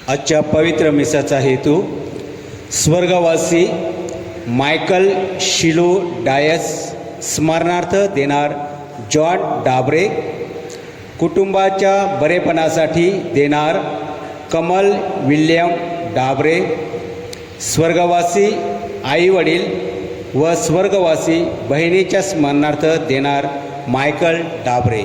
आजच्या पवित्र मिसाचा हेतू स्वर्गवासी मायकल शिलो डायस स्मरणार्थ देणार जॉन डाबरे, कुटुंबाच्या बरेपणासाठी देणार कमल विल्यम डाबरे, स्वर्गवासी आईवडील व स्वर्गवासी बहिणीच्या स्मरणार्थ देणार मायकल डाबरे.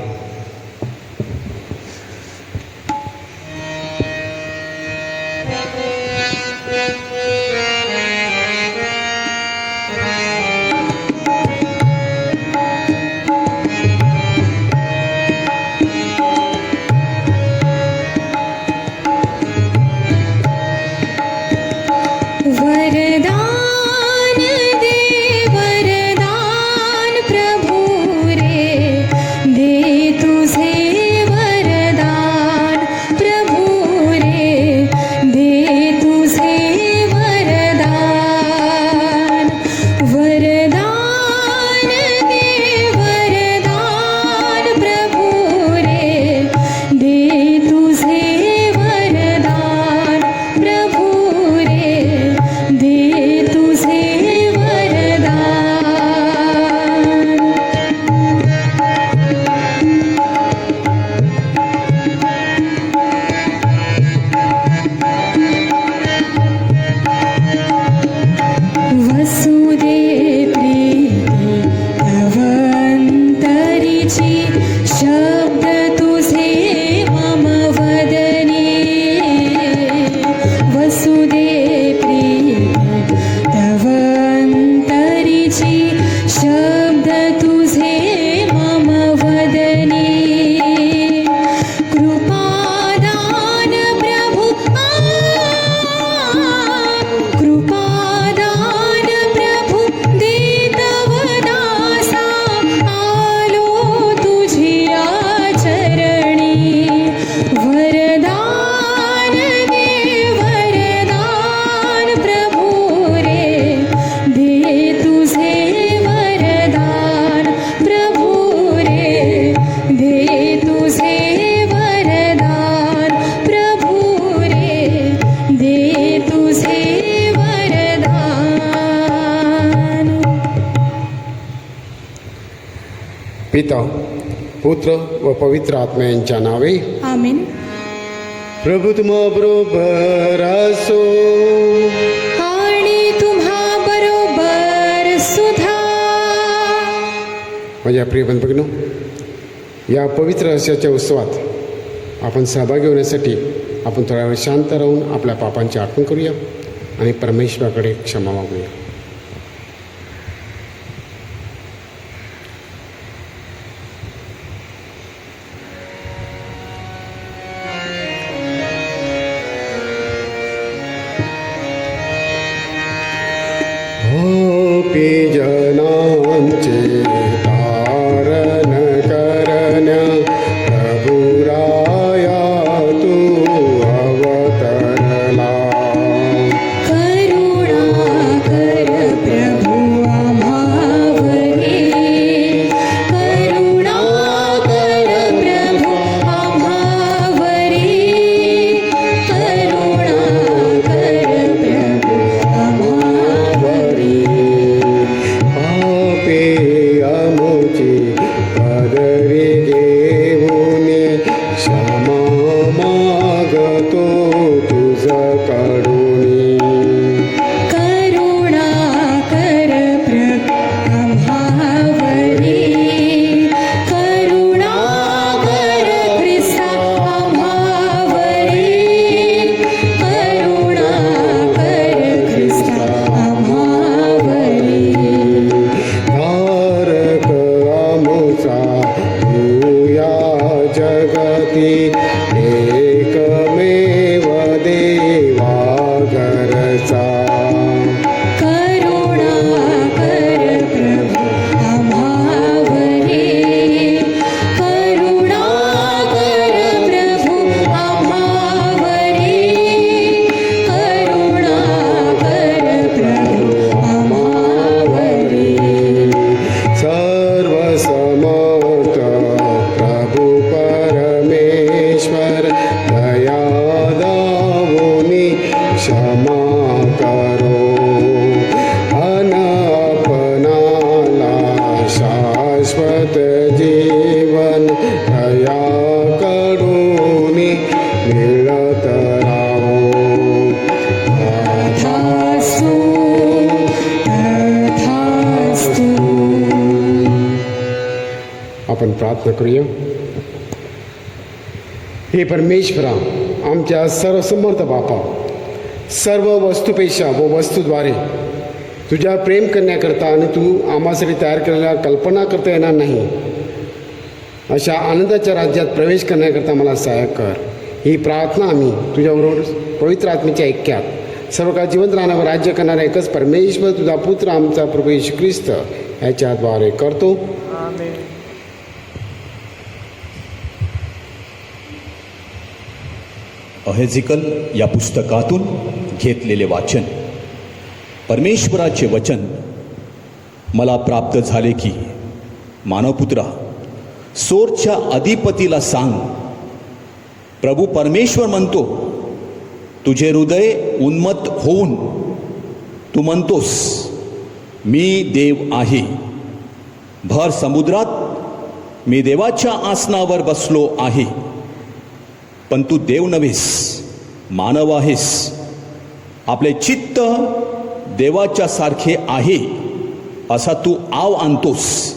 पिता, पुत्र व पवित्र आत्मा यांच्या नावे आमीन. प्रभू तुम्हा बरोबर असो आणि तुम्हा बरोबर सुद्धा. माझ्या प्रिय बंधूंनो, या पवित्र रस्त्याच्या उत्सवात आपण सहभागी होण्यासाठी आपण थोड्या वेळ शांत राहून आपल्या पापांची आठवण करूया आणि परमेश्वराकडे क्षमा मागूया. जनांचे तारण करण्या प्रभुराया तू अवतरला. करुणा कर प्रभु आम्हावरी, करुणा कर प्रभु आम्हावरी, करुणा कर प्रभु आम्हावरी. राहो. तथास्तु तथास्तु. आपण प्रार्थना करूया. हे परमेश्वरा, आमच्या सर्वसमर्थ बापा, सर्व वस्तूपेक्षा व वस्तूद्वारे तुझ्या प्रेम करण्याकरता आणि तू आम्हासाठी तयार केलेल्या कल्पना करता येणार नाही अशा आनंदाच्या राज्यात प्रवेश करण्याकरता मला सहाय्य कर. ही प्रार्थना आम्ही तुझ्याबरोबर पवित्र आत्म्याच्या ऐक्यात सर्व काळ जिवंत राहण्यावर राज्य करणारा एकच परमेश्वर तुझा पुत्र आमचा प्रभू येशू ख्रिस्त याच्याद्वारे करतो. अहेजिकल या पुस्तकातून घेतलेले वाचन. परमेश्वराचे वचन मला प्राप्त झाले की, मानवपुत्रा, सोरच्या अधिपतीला सांग, प्रभू परमेश्वर म्हणतो, तुझे हृदय उन्मत्त होऊन तू म्हणतोस, मी देव आहे. भर समुद्रात मी देवाच्या आसनावर बसलो आहे, पण तू देव नव्हेस, मानव आहेस. आपले चित्त देवाच्या सारखे आहे असा तू आव आणतोस.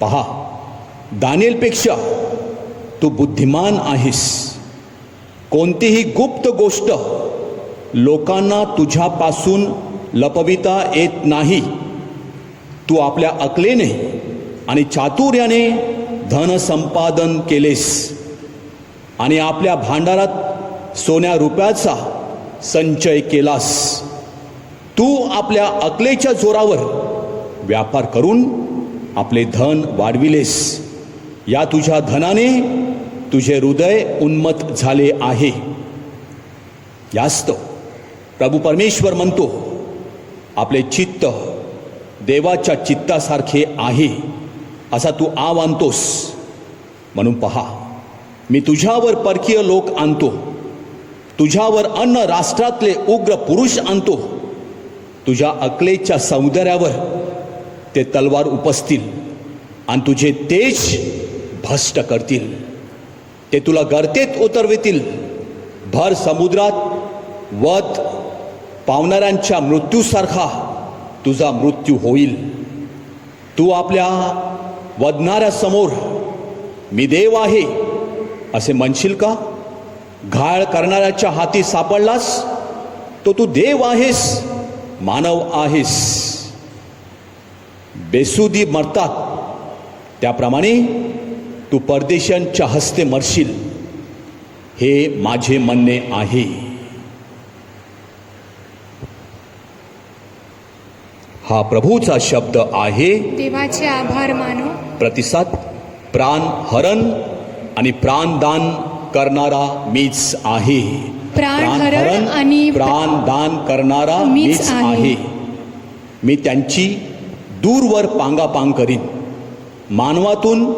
पहा, दानिएलपेक्षा तू बुद्धिमान आहेस. कोणतीही गुप्त गोष्ट लोकांना तुझ्यापासून लपविता येत नाही. तू आपल्या अकलेने आणि चातुर्याने धन संपादन केलेस आणि आपल्या भांडारात सोन्या रुपयाचा संचय केलास. तू आपल्या अकलेच्या जोरावर व्यापार करून आपले धन वाढविलेस. या तुझ्या धनाने तुझे हृदय उन्मत्त झाले आहे. यास्तव प्रभू परमेश्वर म्हणतो, आपले चित्त देवाच्या चित्तासारखे आहे असा तू आव आणतोस. म्हणून पहा, मी तुझ्यावर परकीय लोक आणतो, तुझ्यावर अन्य राष्ट्रातले उग्र पुरुष आणतो. तुझ्या अकलेच्या सौंदर्यावर ते तलवार उपसतील आणि तुझे तेज भ्रष्ट करतील. ते तुला गर्तेत उतरवितील. भर समुद्रात वध पावणाऱ्यांच्या मृत्यूसारखा तुझा मृत्यू होईल. तू आपल्या वधणाऱ्यासमोर मी देव आहे असे म्हणशील का? घाळ करणाऱ्याच्या हाती सापडलास तो तू देव आहेस, मानव आहेस. बेसुधी मरतात त्याप्रमाणे तू परदेशांच्या हस्ते मरशील, हे माझे म्हणणे आहे. हा प्रभूचा शब्द आहे. देवाचे आभार मानो. प्रतिसाद. प्राण हरण आणि प्राणदान करणारा मीच आहे. प्राणहरण आणि प्राणदान करणारा मीच मीच आहे. आहे. मी त्यांची दूरवर पांगापांग करीन, मानवातून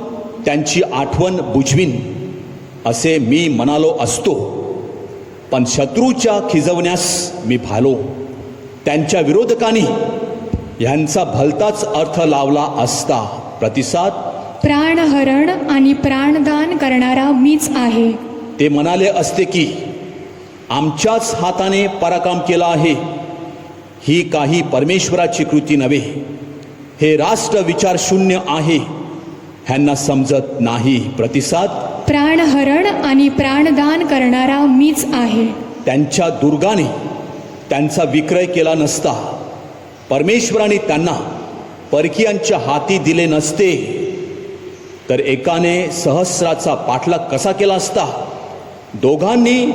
त्यांची आठवण बुजवीन असे मी म्हणालो असतो. पण शत्रूच्या खिजवण्यास मी भालो. त्यांच्या विरोधकांनी ह्यांचा भलताच अर्थ लावला असता. प्रतिसाद. प्राणहरण आणि प्राणदान करणारा मीच आहे. ते म्हणाले असते की आमच्याच हाताने पराक्रम केला आहे. ही काही परमेश्वराची कृती नव्हे. हे राष्ट्र विचार शून्य आहे, ह्यांना समजत नाही. प्रतिसाद. प्राणहरण आणि प्राणदान करणारा मीच आहे. त्यांच्या दुर्गाने त्यांचा विक्रय केला नसता, परमेश्वराने त्यांना परकीयांच्या हाती दिले नसते, तर एकाने सहस्राचा पाठलाग कसा केला असता? दोघांनी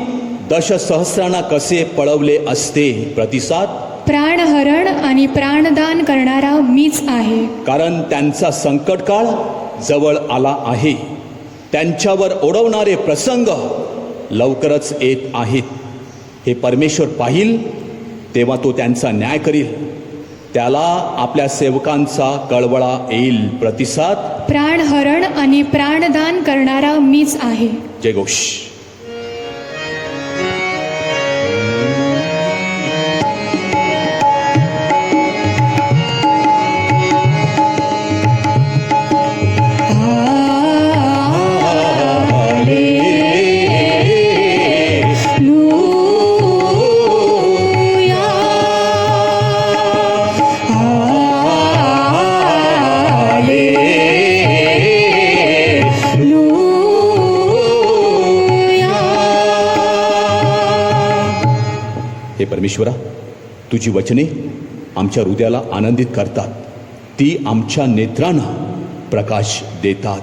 दशसहस्रांना कसे पळवले असते? प्रतिसाद. प्राणहरण आणि प्राणदान करणारा मीच आहे. कारण त्यांचा संकटकाळ जवळ आला आहे. त्यांच्यावर ओढवणारे प्रसंग लवकरच येत आहेत. हे परमेश्वर पाहिल तेव्हा तो त्यांचा न्याय करील. त्याला आपल्या सेवकांचा कळवळा येईल. प्रतिसाद. प्राणहरण आणि प्राणदान करणारा मीच आहे. जय घोष. हे परमेश्वरा, तुझी वचने आमच्या हृदयाला आनंदित करतात, ती आमच्या नेत्रांना प्रकाश देतात.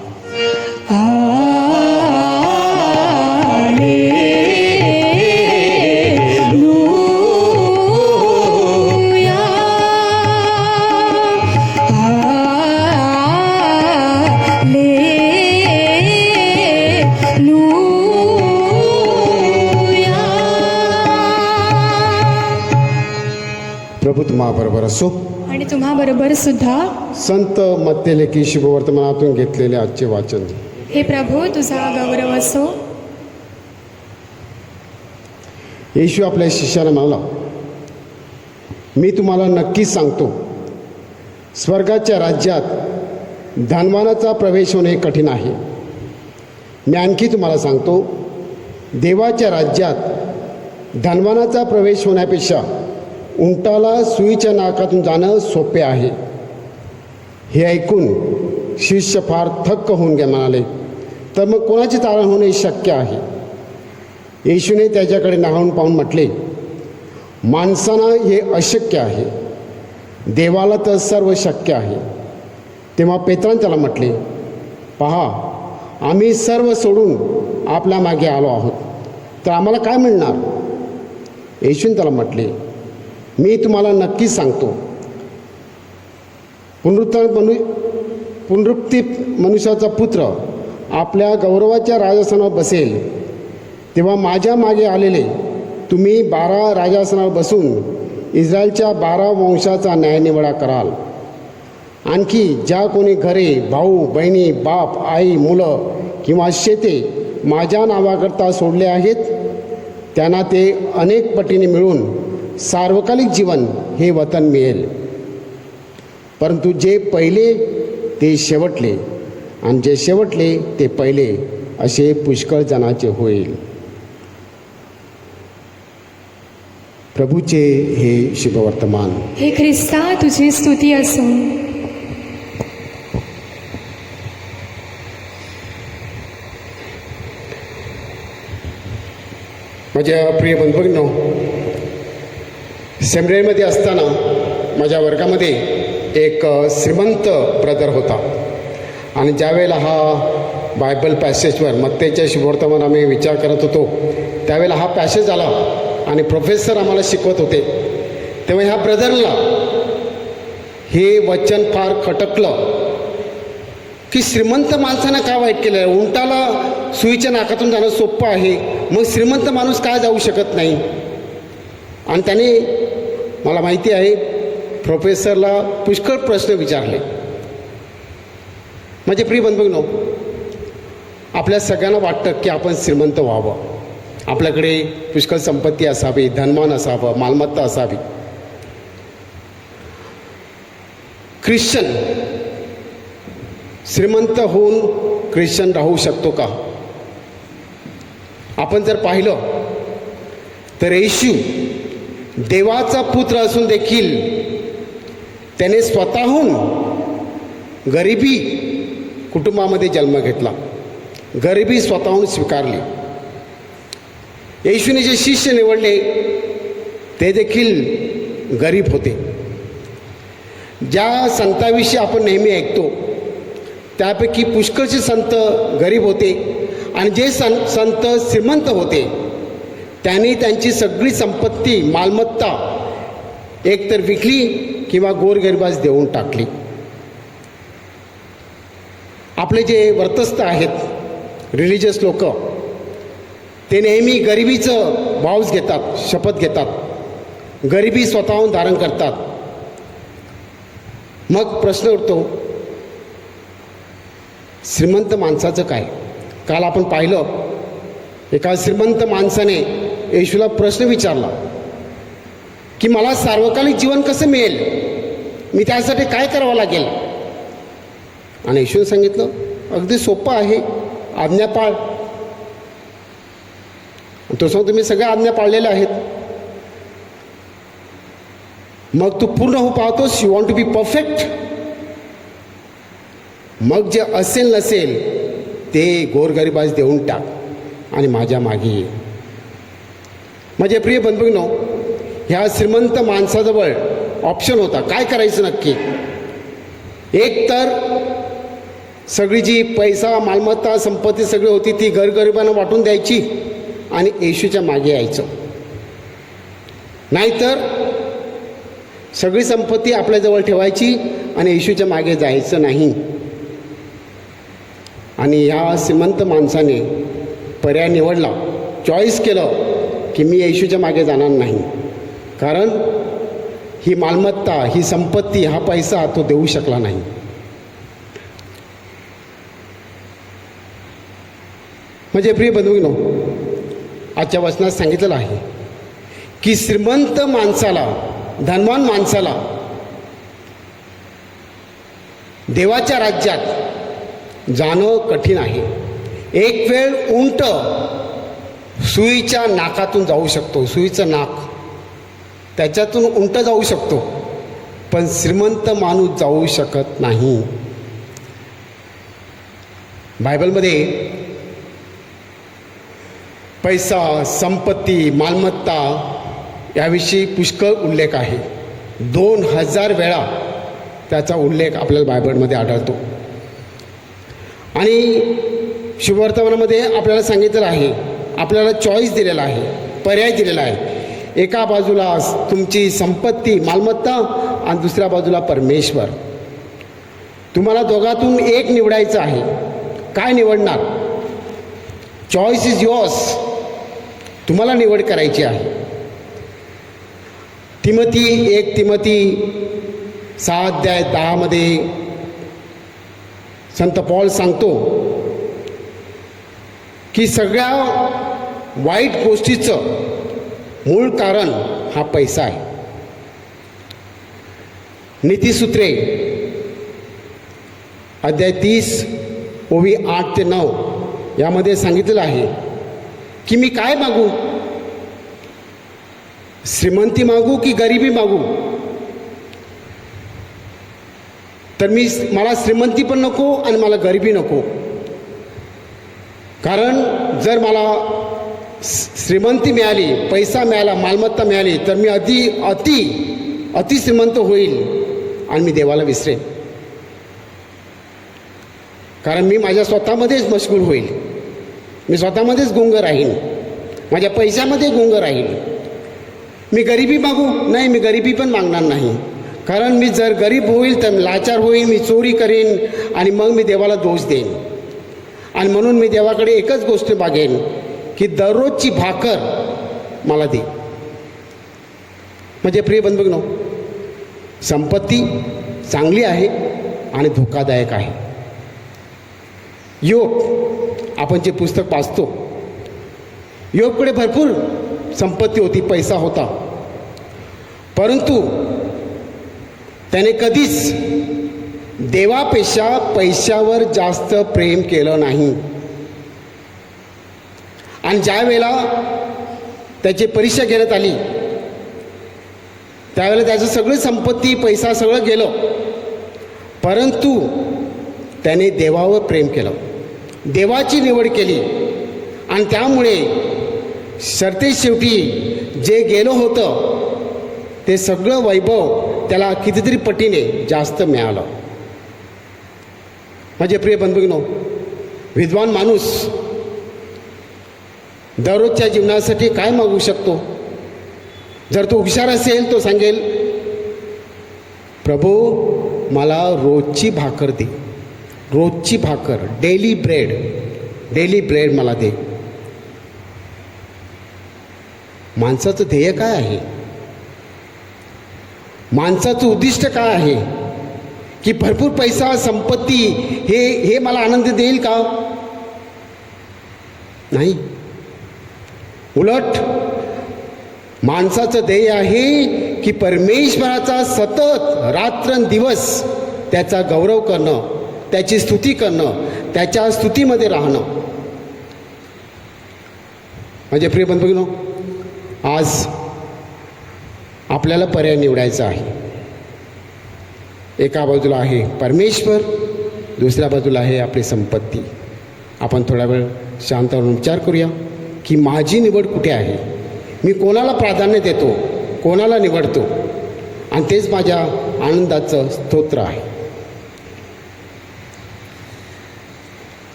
प्रभू तुम्हाबरोबर असो. आणि तुम्हाबरोबर सुद्धा. संत मत्ते लेखी शुभवर्तमानातून घेतलेले आजचे वाचन. हे प्रभू तुझा गौरव असो. येशू आपल्या शिष्याला म्हणाला, मी तुम्हाला नक्कीच सांगतो, स्वर्गाच्या राज्यात धनवानाचा प्रवेश होणे कठीण आहे. मी आणखी तुम्हाला सांगतो, देवाच्या राज्यात धनवानाचा प्रवेश होण्यापेक्षा उंटाला सुईच्या नाकातून जाणं सोपे आहे. हे ऐकून शिष्य फार थक्क होऊन गे म्हणाले, तर मग कोणाचे तारण होणे शक्य आहे? येशूने त्याच्याकडे नाहून पाहून म्हटले, माणसांना हे अशक्य आहे, देवाला तर सर्व शक्य आहे. तेव्हा पेत्राने त्याला म्हटले, पहा, आम्ही सर्व सोडून आपल्या मागे आलो आहोत, तर आम्हाला काय मिळणार? येशूने त्याला म्हटले, मी तुम्हाला नक्कीच सांगतो, पुनरुत्थित मनुष्याचा पुत्र आपल्या गौरवाच्या राजासनावर बसेल, तेव्हा माझ्या मागे आलेले तुम्ही 12 राजासनावर बसून इस्रायलच्या 12 वंशाचा न्यायनिवाडा कराल. आणखी ज्या कोणी घरे, भाऊ बहिणी, बाप, आई, मुलं किंवा शेते माझ्या नावाकरता सोडले आहेत, त्यांना ते अनेक पटीने मिळून सार्वकालिक जीवन हे वतन मिळेल. परंतु जे पहिले ते शेवटले, आणि जे शेवटले ते पहिले, असे पुष्कळ जणांचे होईल. प्रभूचे हे शुभवर्तमान. हे ख्रिस्ता तुझी स्तुती असो. माझ्या प्रिय बंधूंनो, सेमिनरीमध्ये असताना माझ्या वर्गामध्ये एक श्रीमंत ब्रदर होता, आणि ज्यावेळेला हा बायबल पॅसेजवर मत्तेच्या शुभवर्तमान आम्ही विचार करत होतो, त्यावेळेला हा पॅसेज आला आणि प्रोफेसर आम्हाला शिकवत होते. तेव्हा ह्या ब्रदरला हे वचन फार खटकलं की श्रीमंत माणसानं का वाईट केलं? उंटाला सुईच्या नाकातून जाणं सोपं आहे, मग श्रीमंत माणूस काय जाऊ शकत नाही? आणि त्याने, मला माहिती आहे, प्रोफेसरला पुष्कळ प्रश्न विचारले. माझे प्रिय बंधूंनो, आपल्या सगळ्यांना वाटतं की आपण श्रीमंत व्हावं, आपल्याकडे पुष्कळ संपत्ती असावी, धनमान असावं, मालमत्ता असावी. ख्रिश्चन श्रीमंत होऊन ख्रिश्चन राहू शकतो का? आपण जर पाहिलं तर येशू देवाचा पुत्र असून देखील त्याने स्वतःहून गरिबी कुटुंबामध्ये जन्म घेतला, गरिबी स्वतःहून स्वीकारली. येशूने जे शिष्य निवडले ते देखील गरीब होते. ज्या संतांविषयी आपण नेहमी ऐकतो त्यापैकी पुष्कळचे संत गरीब होते, आणि जे संत श्रीमंत होते त्यांनी त्यांची सगळी संपत्ती, मालमत्ता एकतर विकली किंवा गोरगरिबास देऊन टाकली. आपले जे वर्तस्थ आहेत रिलिजियस लोक, ते नेहमी गरिबीचं वावज घेतात, शपथ घेतात, गरिबी स्वतःहून धारण करतात. मग प्रश्न उठतो, श्रीमंत माणसाचं काय? काल आपण पाहिलं, एका श्रीमंत माणसाने येशूला प्रश्न विचारला की मला सार्वकालिक जीवन कसं मिळेल, मी त्यासाठी काय करावं लागेल? आणि येशूने सांगितलं, अगदी सोपं आहे, आज्ञा पाळ. तो सांगतो, तुम्ही सगळ्या आज्ञा पाळलेल्या आहेत. मग तू पूर्ण हो पाहतोस, you want to be perfect. मग जे असेल नसेल ते गोरगरिबास देऊन टाक आणि माझ्या मागे ये. माझे प्रिय बंधूंनो, ह्या श्रीमंत माणसाजवळ ऑप्शन होता. काय करायचं नक्की? एक तर सगळी जी पैसा मालमत्ता संपत्ती सगळी होती ती गरगरिबांना वाटून द्यायची आणि येशूच्या मागे यायचं. नाहीतर सगळी संपत्ती आपल्याजवळ ठेवायची आणि येशूच्या मागे जायचं नाही. आणि ह्या श्रीमंत माणसाने पर्याय निवडला, चॉईस केलं की मी येशूच्या मागे जाणार नाही, कारण ही मालमत्ता, ही संपत्ती, हा पैसा तो देऊ शकला नाही. म्हणजे प्रिय बंधूंनो, आजच्या वचनात सांगितलेलं आहे की श्रीमंत माणसाला, धनवान माणसाला देवाच्या राज्यात जाणं कठीण आहे. एक वेळ उंट सुईच्या नाकातून जाऊ शकतो, सुईचं नाक त्याच्यातून उंट जाऊ शकतो, पण श्रीमंत माणूस जाऊ शकत नाही. बायबलमध्ये पैसा, संपत्ती, मालमत्ता याविषयी पुष्कळ उल्लेख आहे. 2000 वेळा त्याचा उल्लेख आपल्याला बायबलमध्ये आढळतो. आणि शुभवर्तमानामध्ये आपल्याला सांगितलेलं आहे, आपल्याला चॉईस दिलेला आहे, पर्याय दिलेला आहे. एका बाजूला तुमची संपत्ती, मालमत्ता आणि दुसऱ्या बाजूला परमेश्वर. तुम्हाला दोघातून एक निवडायचं आहे. काय निवडणार? Choice is yours. तुम्हाला निवड करायची आहे. एक तिमोथी 6:10 संत पॉल सांगतो की सगळ्या वाईट गोष्टीचं मूळ कारण हा पैसा आहे. नीतिसूत्रे 30:8-9 यामध्ये सांगितलेलं आहे की मी काय मागू? श्रीमंती मागू की गरिबी मागू? तर मला श्रीमंती पण नको आणि मला गरिबी नको. कारण जर मला श्रीमंती मिळाली, पैसा मिळाला, मालमत्ता मिळाली, तर मी अति श्रीमंत होईल आणि मी देवाला विसरेन. कारण मी माझ्या स्वतःमध्येच मशगूल होईल, मी स्वतःमध्येच गुंग राहीन, माझ्या पैशामध्ये गुंग राहील. मी गरिबी मागू? नाही, मी गरिबी पण मागणार नाही. कारण मी जर गरीब होईल तर लाचार होईल, मी चोरी करेन आणि मग मी देवाला दोष देईन. आणि म्हणून मी देवाकडे एकच गोष्ट मागेन की दररोजची भाकर मला दे. म्हणजे प्रिय बंधूंनो, संपत्ती चांगली आहे आणि धोकादायक आहे. योग, आपण जे पुस्तक वाचतो, योगकडे भरपूर संपत्ती होती, पैसा होता, परंतु त्याने कधीच देवापेक्षा पैशावर जास्त प्रेम केलं नाही. आणि ज्या वेळेला त्याची परीक्षा घेण्यात आली त्यावेळेला त्याचं सगळी संपत्ती, पैसा सगळं गेलं, परंतु त्याने देवावर प्रेम केलं, देवाची निवड केली. आणि त्यामुळे शेवटी जे गेलं होतं ते सगळं वैभव त्याला कितीतरी पटीने जास्त मिळालं. माझे प्रिय बंधूंनो, विद्वान माणूस दररोजच्या जीवनासाठी काय मागू शकतो? जर तो हुशार असेल तो सांगेल, प्रभू मला रोजची भाकर दे, रोजची भाकर, डेली ब्रेड मला दे. माणसाचं ध्येय काय आहे? माणसाचं उद्दिष्ट काय आहे? की भरपूर पैसा, संपत्ती हे मला आनंद देईल का? नाही. उलट माणसाचं ध्येय आहे की परमेश्वराचा सतत रात्रंदिवस त्याचा गौरव करणं, त्याची स्तुती करणं, त्याच्या स्तुतीमध्ये राहणं. म्हणजे प्रिय बंधूंनो, आज आपल्याला पर्याय निवडायचा आहे. एका बाजूला आहे परमेश्वर, दुसऱ्या बाजूला आहे आपली संपत्ती. आपण थोडा वेळ शांत होऊन विचार करूया की माझी निवड कुठे आहे? मी कोणाला प्राधान्य देतो? कोणाला निवडतो आणि तेच माझ्या आनंदाचं स्तोत्र आहे.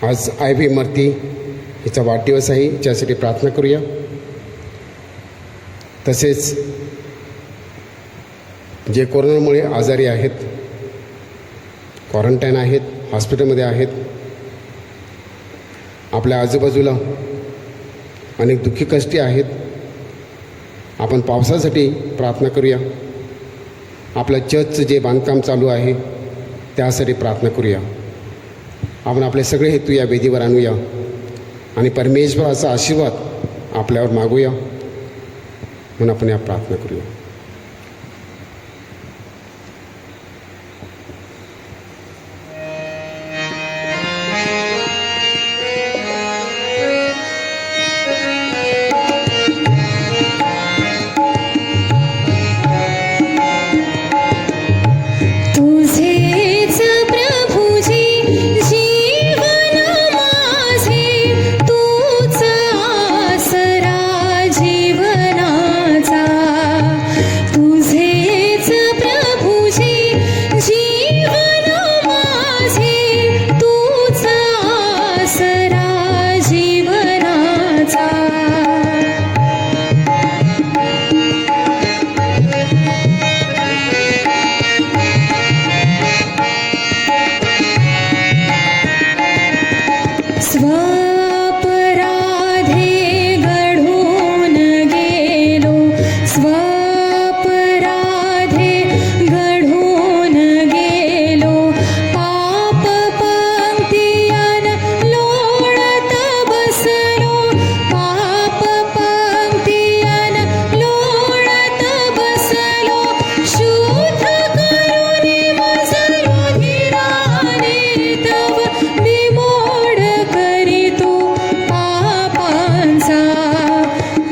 आज IB मर्ती हिचा वाढदिवस आहे, ज्यासाठी प्रार्थना करूया. तसेच जे कोरोनामुळे आजारी आहेत, क्वारंटाईन आहेत, हॉस्पिटलमध्ये आहेत, आपल्या आजूबाजूला अनेक दुःखी कष्टी आहेत, आपण पावसासाठी प्रार्थना करूया. आपल्या चर्चचं जे बांधकाम चालू आहे त्यासाठी प्रार्थना करूया. आपण आपले सगळे हेतू या वेदीवर आणूया आणि परमेश्वराचा आशीर्वाद आपल्यावर मागूया म्हणून आपण या प्रार्थना करूया. तुझेच प्रभुजी जीवन माझे, तूच आसरा जीवनाचा. तुझेच प्रभुजी जीवन माझे, तूच आसरा जीवनाचा. स्वपराधे घडून गेलो, स्वपराधे घडून गेलो, पाप पंक्तियन लोळत बसलो, पाप पंक्तियन लोळत बसलो. शुद्ध करुणी मज रुधिराने तव बिमोड करीतो पापांचा.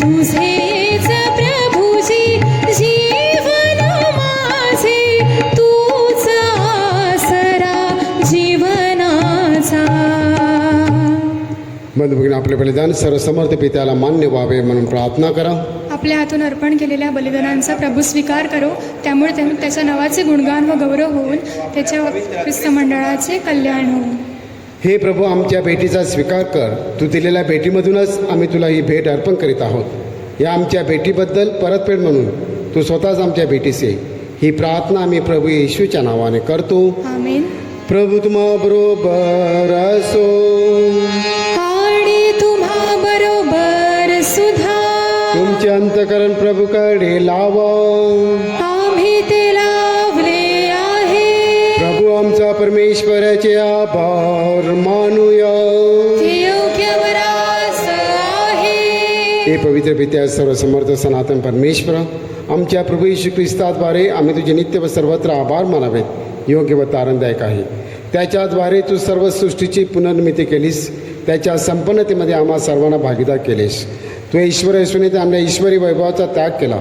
तुझेच प्रभुजी जीवन माझे, तूच आसरा जीवनाचा. बंधू भगिनी, आपले बलिदान सर्वसमर्थ पित्याला मान्य व्हावे म्हणून प्रार्थना करा. आपल्या हातून अर्पण केलेल्या बलिदानांचा प्रभू स्वीकार करो, त्यामुळे त्याच्या नावाचे गुणगान व गौरव होऊन त्याच्या ख्रिस्त मंडळाचे कल्याण हो. हे प्रभू, आमच्या भेटीचा स्वीकार कर. तू दिलेल्या भेटीमधूनच आम्ही तुला ही भेट अर्पण करीत आहोत. या आमच्या भेटीबद्दल परतफेड म्हणून तू स्वतःच आमच्या भेटीस ये. ही प्रार्थना आम्ही प्रभू येशूच्या नावाने करतो. आमेन. प्रभू तुम्हा बरोबर असो. आणि तुम्हा बरोबर सुद्धा. तुमचे अंतकरण प्रभूकडे लावा. आम्ही ते लावले आहे. प्रभू आमचा परमेश्वराचे आभार मानूया. ते योग्य वरास आहे. हे पवित्र पित्या, सर्वसमर्थ सनातन परमेश्वर, आमच्या प्रभू येशू ख्रिस्ताद्वारे आम्ही तुझे नित्य व सर्वत्र आभार मानावेत. योग्य व तारणदायक आहे. त्याच्याद्वारे तू सर्व सृष्टीची पुनर्निर्मिती केलीस. त्याच्या संपन्नतेमध्ये आम्हा सर्वांना भागीदार केलेस. तू ईश्वर येशूने आपल्या ईश्वरी वैभवाचा त्याग केला.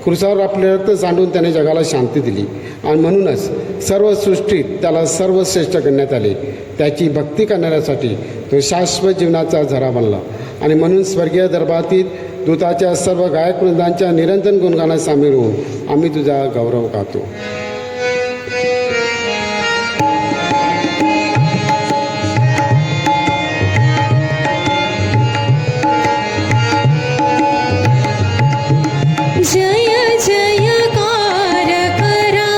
क्रुसावर आपले रक्त सांडून त्याने जगाला शांती दिली आणि म्हणूनच सर्व सृष्टीत त्याला सर्वश्रेष्ठ करण्यात आले. त्याची भक्ती करणाऱ्यासाठी तो शाश्वत जीवनाचा झरा बनला आणि म्हणून स्वर्गीय दरबारातील दूताच्या सर्व गायक वृंदांच्या निरंतर गुणगानात सामील होऊन आम्ही तुझा गौरव गातो. जय जयकार करा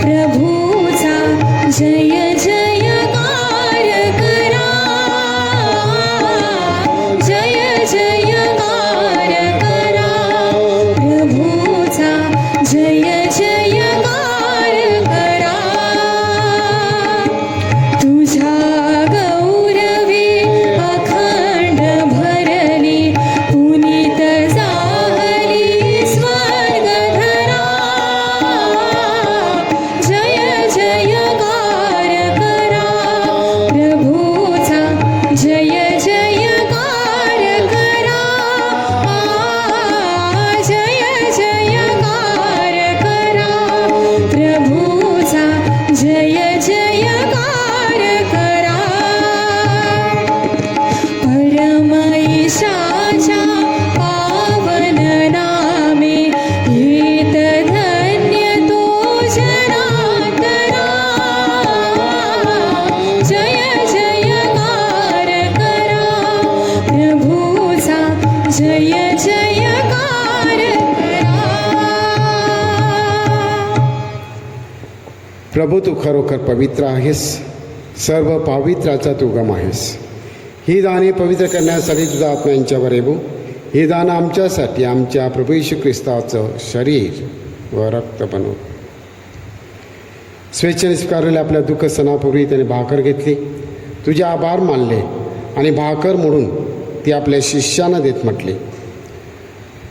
प्रभूचा, जय जयकार करा. जय जयकार करा प्रभूचा, जय जयकार जय जयकार करा. प्रभू तू खरोखर पवित्र आहेस, सर्व पवित्राचा तू गम आहेस. ही दाने पवित्र करण्यासाठी तुझा आत्मा यांच्यावर येऊ. ही दानं आमच्यासाठी आमच्या प्रभू येशू ख्रिस्ताचं शरीर व रक्त बनव. स्वेच्छेने स्वीकारलेल्या आपल्या दुःख सणापूर्वी त्याने भाकर घेतली, तुझे आभार मानले आणि भाकर मोडून ती आपल्या शिष्यांना देत म्हटले,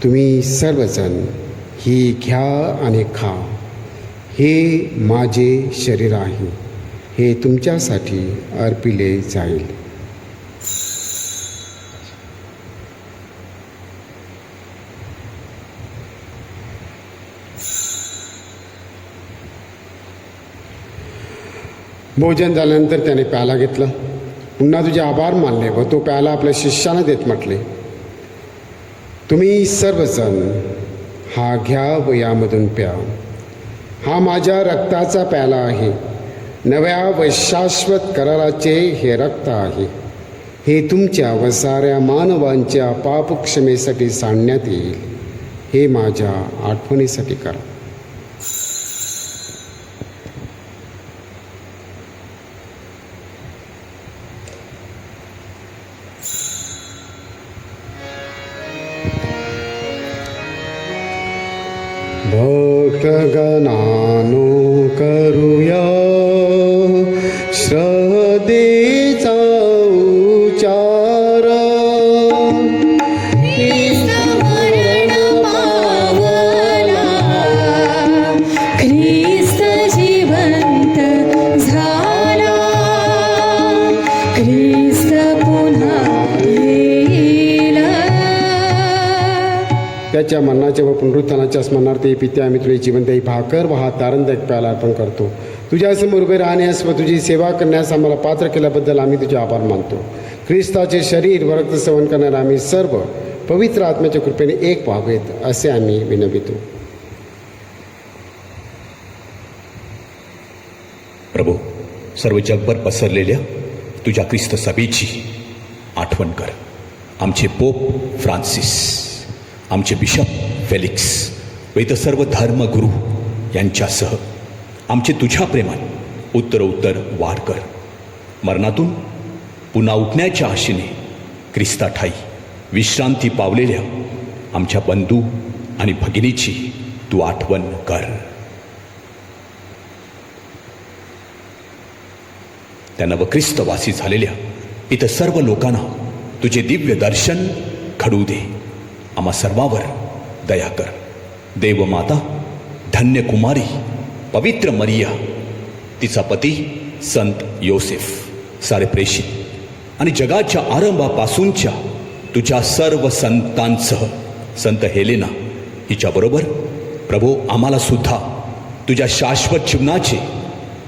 तुम्ही सर्वजण ही घ्या आणि खा, हे माझे शरीर आहे, हे तुमच्यासाठी अर्पिले जाईल. भोजन झाल्यानंतर त्याने प्याला घेतला, पुन्हा तुझे आभार मानले व तो प्याला आपल्या शिष्यांना देत म्हटले, तुम्ही सर्वजण हा घ्या व यामधून प्या, हा माझ्या रक्ताचा प्याला आहे, नव्या व शाश्वत कराराचे हे रक्त आहे, हे तुमच्या व साऱ्या मानवांच्या पापक्षमेसाठी सांडण्यात येईल, हे माझ्या आठवणीसाठी करा. भक्तगणानो करूया श्रद्धेचा उच्चार, ख्रिस्त मरण पावला, ख्रिस्त जिवंत झाला, ख्रिस्त पुन्हा येईल. त्याच्या मरणाच्या व पुनरुत्थानाच्या स्मरणार्थ हे पिते आम्ही तुझे जिवंत ही भाकर व हा तारंदायक प्याला अर्पण करतो. तुझ्यासमोर उभे राहण्यास व तुझी सेवा करण्यास आम्हाला पात्र केल्याबद्दल आम्ही तुझे आभार मानतो. ख्रिस्ताचे शरीर व रक्त सेवन करणारे आम्ही सर्व पवित्र आत्म्याच्या कृपेने एक व्हावेत असे आम्ही विनवितो. प्रभू, सर्व जगभर पसरलेल्या तुझ्या ख्रिस्त सभेची आठवण कर. आमचे पोप फ्रान्सिस, आमचे बिशप फेलिक्स व इतर सर्व धर्मगुरू यांच्यासह आमचे तुझ्या प्रेमात उत्तरोत्तर वाढ कर. मरणातून पुन्हा उठण्याच्या आशेने ख्रिस्ताठाई विश्रांती पावलेल्या आमच्या बंधू आणि भगिनीची तू आठवण कर. त्यांना व ख्रिस्तवासी झालेल्या इतर सर्व लोकांना तुझे दिव्य दर्शन घडू दे. आम्हा सर्वावर दया कर. देवमाता धन्य कुमारी पवित्र मरिया, तिचा पती संत योसेफ, सारे प्रेषित आणि जगाच्या आरंभापासूनच्या तुझ्या सर्व संतांसह संत हेलेना हिच्याबरोबर प्रभू आम्हाला सुद्धा तुझ्या शाश्वत जीवनाचे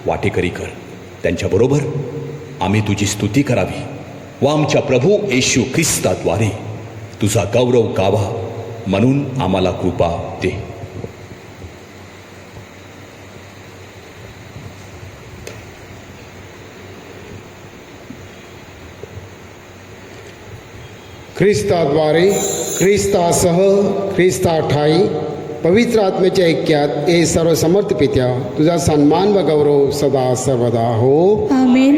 वाटेकरी कर. त्यांच्याबरोबर आम्ही तुझी स्तुती करावी व आमच्या प्रभू येशू ख्रिस्ताद्वारे तुझा गौरव गावा म्हणून आम्हाला कृपा दे. ख्रिस्ताद्वारे, ख्रिस्तासह, ख्रिस्ताठाई पवित्र आत्म्याच्या ऐक्यात ए सर्व समर्थ पित्या तुझा सन्मान व गौरव सदा सर्वदा हो. आमेन.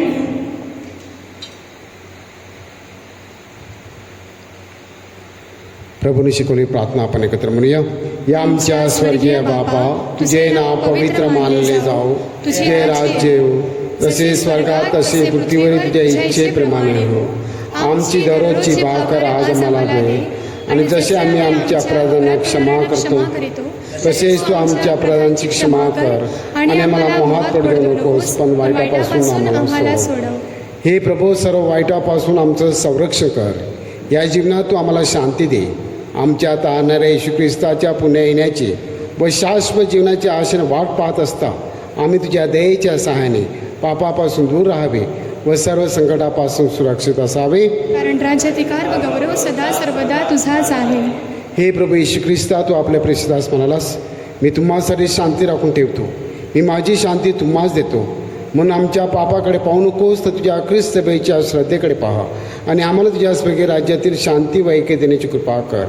प्रभूने शिकवली प्रार्थना आपण एकत्र म्हणूया. या आमच्या स्वर्गीय बापा, तुझे नाव पवित्र मानले जाओ, तुझे राज्य येऊ, जसे स्वर्गात तसे पृथ्वीवर तुझ्या इच्छेप्रमाणे हो. आमची दररोजची भाकर आज आम्हाला दे, आणि जसे आम्ही आमच्या अपराधांना क्षमा करतो तसेच तू आमच्या अपराधांची क्षमा कर, आणि आम्हाला मोहात पडू देऊ नकोस, पण वाईटापासून आम्हाला सोडव. हे प्रभू, सर्व वाईटापासून आमचं संरक्षण कर. या जीवनात तू आम्हाला शांती दे. आमच्यात आणणाऱ्या येशू ख्रिस्ताच्या पुन्हा येण्याची व शाश्वत जीवनाच्या आशेने वाट पाहत असता आम्ही तुझ्या दयेच्या सहाय्याने पापापासून दूर राहावे व सर्व संकटापासून सुरक्षित असावे. कारण राज्याधिकार व गौरव सदा सर्वदा तुझाच आहे. हे प्रभू येशू ख्रिस्ता, तू आपल्या प्रेषितास म्हणालास, मी तुम्हासाठी शांती राखून ठेवतो, मी माझी शांती तुम्हास देतो, म्हणून आमच्या पापाकडे पाहू नकोस, तर तुझ्या ख्रिस्त सभेच्या श्रद्धेकडे पहा आणि आम्हाला तुझ्या स्वर्गीय राज्यातील शांती व ऐक्य देण्याची कृपा कर.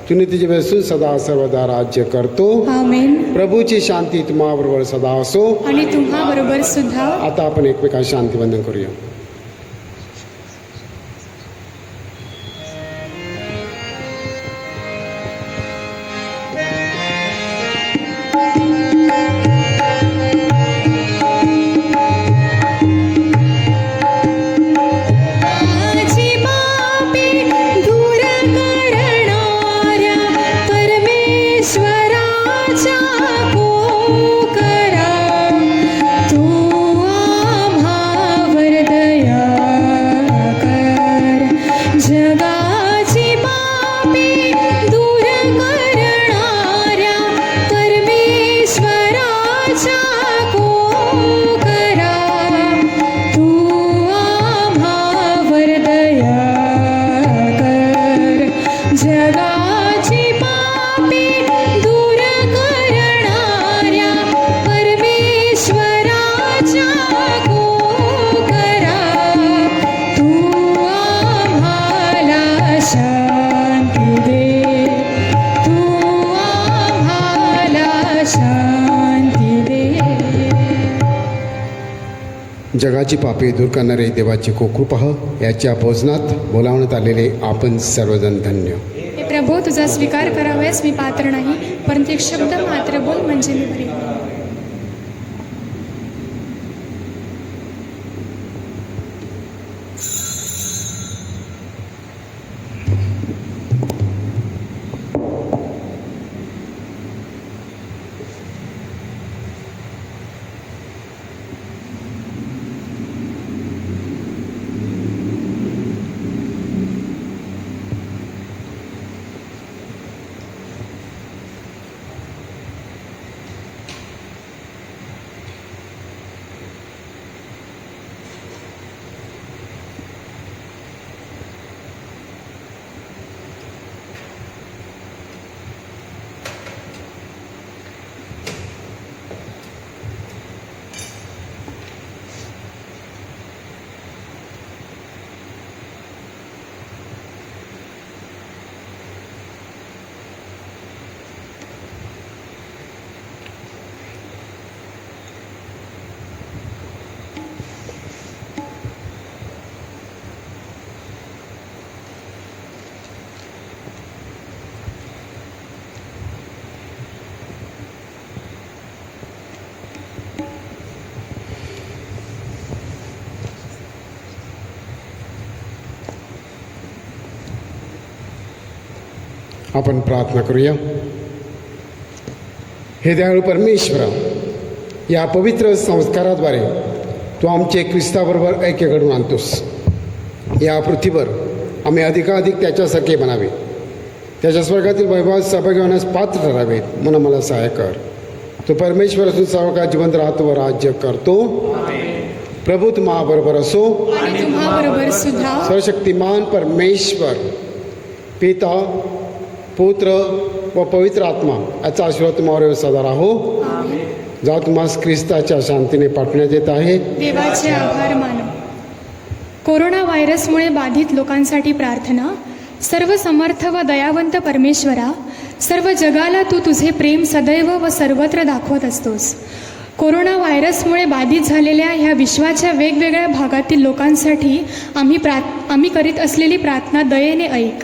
तुम्ही तुझे बसून सदा सर्वदा राज्य करतो. आमेन. प्रभूची शांती तुम्हाबरोबर सदा असो. आणि तुम्हा बरोबर सुद्धा. आता आपण एकमेकांना शांतिवंदन करूया. जगाची पापे दूर करणारे देवाची कृपा याच्या भोजनात बोलावण्यात आलेले आपण सर्वजण धन्य. हे प्रभो, तुझा स्वीकार करावयास मी पात्र नाही, परंतु एक शब्द मात्र बोल म्हणजे मी बरी होईन. आपण प्रार्थना करूया. हे दयाळू परमेश्वरा, या पवित्र संस्काराद्वारे तू आमचे ख्रिस्ताबरोबर ऐक्य घडवून आणतोस. या पृथ्वीवर आम्ही अधिकाधिक त्याच्यासारखे बनावे, त्याच्या स्वर्गातील वैभवात सहभागी होण्यास पात्र ठरावेत म्हणून मला सहाय्य कर. तो परमेश्वर असून सर्व काळ जिवंत राहतो व राज्य करतो. प्रभू तुम्हाबरोबर असो. आणि तुम्हाबरोबर सुद्धा. सर्वशक्तिमान परमेश्वर पिता, पुत्र व पवित्र आत्मा याचा आशीर्वाद तुम्हावर सदा राहो. जा तुम्हास ख्रिस्ताच्या शांतीने पाठवण्यात येत आहे. देवाचे आभार मानू. कोरोना व्हायरसमुळे बाधित लोकांसाठी प्रार्थना. सर्व समर्थ व दयावंत परमेश्वरा, सर्व जगाला तू तुझे प्रेम सदैव व सर्वत्र दाखवत असतोस. कोरोना व्हायरसमुळे बाधित झालेल्या ह्या विश्वाच्या वेगवेगळ्या भागातील लोकांसाठी आम्ही करीत असलेली प्रार्थना दयेने ऐक.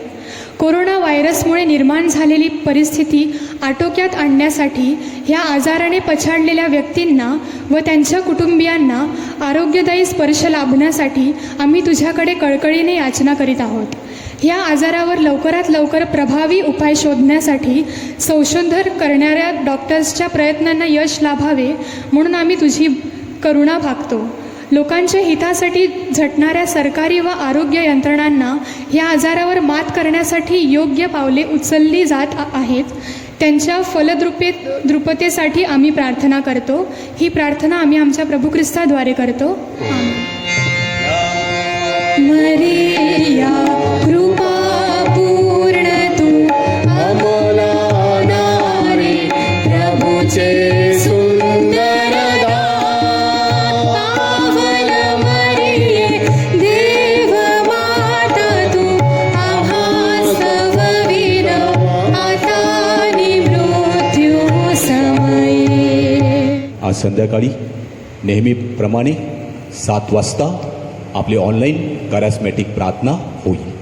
कोरोना व्हायरसमुळे निर्माण झालेली परिस्थिती आटोक्यात आणण्यासाठी ह्या आजाराने पछाडलेल्या व्यक्तींना व त्यांच्या कुटुंबियांना आरोग्यदायी स्पर्श लाभण्यासाठी आम्ही तुझ्याकडे कळकळीने याचना करीत आहोत. ह्या आजारावर लवकरात लवकर प्रभावी उपाय शोधण्यासाठी संशोधन करणाऱ्या डॉक्टर्सच्या प्रयत्नांना यश लाभावे म्हणून आम्ही तुझी करुणा भागतो. लोकांच्या हितासाठी झटणाऱ्या सरकारी व आरोग्य यंत्रणांना ह्या आजारावर मात करण्यासाठी योग्य पावले उचलली जात आहेत. त्यांच्या फलद्रुपतेसाठी आम्ही प्रार्थना करतो. ही प्रार्थना आम्ही आमच्या प्रभू ख्रिस्ताद्वारे करतो. आमेन. मरिया कृपा पूर्ण तू आम्हाला नारी प्रभूचे सुंदर दान. संध्याकाळी नेहमीप्रमाणे 7 वाजता आपली ऑनलाईन कॅरिस्मॅटिक प्रार्थना होईल.